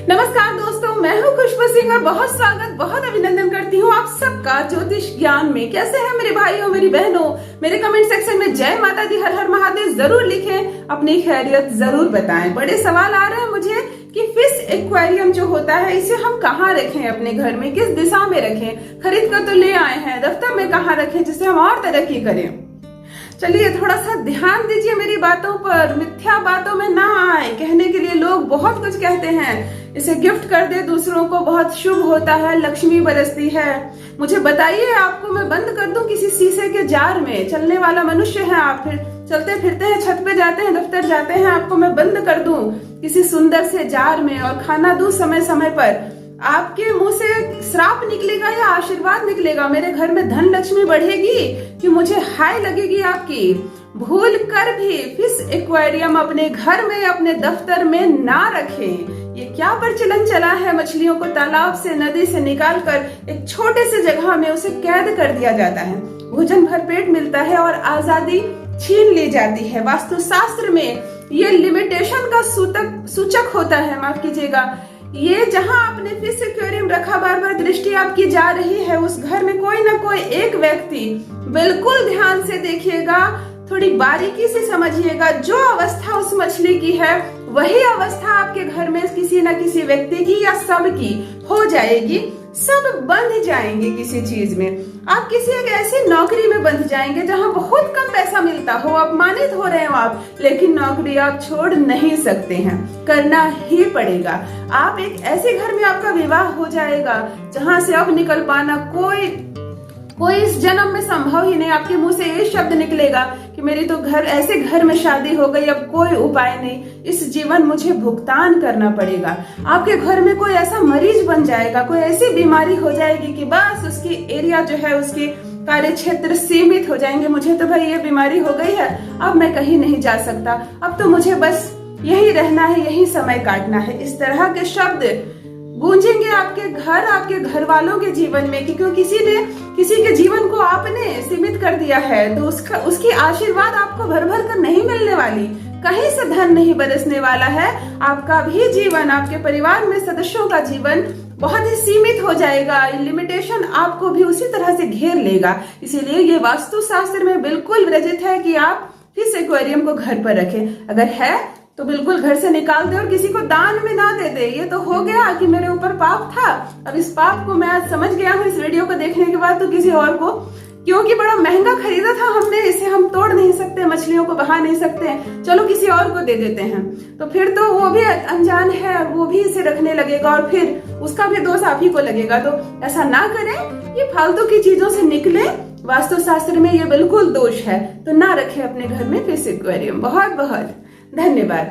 नमस्कार दोस्तों, मैं हूँ खुशबू सिंह और बहुत स्वागत, बहुत अभिनंदन करती हूँ आप सबका ज्योतिष ज्ञान में। कैसे हैं मेरे भाइयों, मेरी बहनों? मेरे कमेंट सेक्शन में जय माता दी, हर हर महादेव जरूर लिखें, अपनी खैरियत जरूर बताएं। बड़े सवाल आ रहे हैं मुझे कि फिश एक्वेरियम जो होता है इसे हम कहाँ रखें, अपने घर में किस दिशा में रखें? खरीद कर तो ले आए हैं, दफ्तर में कहाँ रखें जिससे हम और तरक्की करें? चलिए थोड़ा सा ध्यान दीजिए मेरी बातों पर, मिथ्या बातों में ना आए। कहने के लिए लोग बहुत कुछ कहते हैं, इसे गिफ्ट कर दे दूसरों को, बहुत शुभ होता है, लक्ष्मी बरसती है। मुझे बताइए, आपको मैं बंद कर दूं किसी शीशे के जार में? चलने वाला मनुष्य है आप, फिर चलते फिरते हैं, छत पे जाते हैं, दफ्तर जाते हैं, आपको मैं बंद कर दूं किसी सुंदर से जार में और खाना दूं समय समय पर? आपके मुंह से श्राप निकलेगा या आशीर्वाद निकलेगा? मेरे घर में धन लक्ष्मी बढ़ेगी कि मुझे हाय लगेगी आपकी? भूल कर भी फिश एक्वेरियम अपने घर में, अपने दफ्तर में ना रखें। ये क्या प्रचलन चला है, मछलियों को तालाब से, नदी से निकाल कर एक छोटे से जगह में उसे कैद कर दिया जाता है, भोजन भरपेट मिलता है और आजादी छीन ली जाती है। वास्तुशास्त्र में ये लिमिटेशन का सूचक होता है, माफ कीजिएगा। ये जहां आपने फिश एक्वेरियम रखा, बार बार दृष्टि आपकी जा रही है, उस घर में कोई ना कोई एक व्यक्ति, बिल्कुल ध्यान से देखिएगा, थोड़ी बारीकी से समझिएगा, जो अवस्था उस मछली की है वही अवस्था आपके घर में किसी न किसी व्यक्ति की या सब की हो जाएगी। सब बंध जाएंगे किसी चीज में। आप किसी एक ऐसी नौकरी में बंध जाएंगे जहां बहुत कम पैसा मिलता हो, अपमानित हो रहे हो आप, लेकिन नौकरी आप छोड़ नहीं सकते हैं, करना ही पड़ेगा। आप एक ऐसे घर में, आपका विवाह हो जाएगा जहां से अब निकल पाना कोई इस जन्म में संभव ही नहीं। आपके मुंह से ये शब्द निकलेगा कि मेरी तो ऐसे घर में शादी हो गई, अब कोई उपाय नहीं, इस जीवन मुझे भुगतान करना पड़ेगा। आपके घर में कोई ऐसा मरीज बन जाएगा, कोई ऐसी बीमारी हो जाएगी कि बस उसकी एरिया जो है, उसके कार्य क्षेत्र सीमित हो जाएंगे। मुझे तो भाई ये बीमारी हो गई है, अब मैं कहीं नहीं जा सकता, अब तो मुझे बस यही रहना है, यही समय काटना है। इस तरह के शब्द गूंजेंगे आपके घर, आपके घर वालों के जीवन में, क्योंकि किसी के जीवन को आपने सीमित कर दिया है, तो उसकी आशीर्वाद आपको भर भर कर नहीं मिलने वाली, कहीं से धन नहीं बरसने वाला है। आपका भी जीवन, आपके परिवार में सदस्यों का जीवन बहुत ही सीमित हो जाएगा। लिमिटेशन आपको भी उसी तरह से घेर लेगा। इसीलिए ये वास्तुशास्त्र में बिल्कुल विरचित है कि आप फिश एक्वेरियम को घर पर रखें। अगर है तो बिल्कुल घर से निकाल दे और किसी को दान में ना दे दे। ये तो हो गया कि मेरे ऊपर पाप था, अब इस पाप को मैं आज समझ गया हूँ इस वीडियो को देखने के बाद, तो किसी और को, क्योंकि बड़ा महंगा खरीदा था हमने, इसे हम तोड़ नहीं सकते, मछलियों को बहा नहीं सकते, चलो किसी और को दे देते हैं। तो फिर तो वो भी अनजान है और वो भी इसे रखने लगेगा और फिर उसका भी दोष आप ही को लगेगा। तो ऐसा ना करें, ये फालतू की चीजों से निकले। वास्तुशास्त्र में ये बिल्कुल दोष है, तो ना रखें अपने घर में फिश एक्वेरियम। बहुत बहुत धन्यवाद।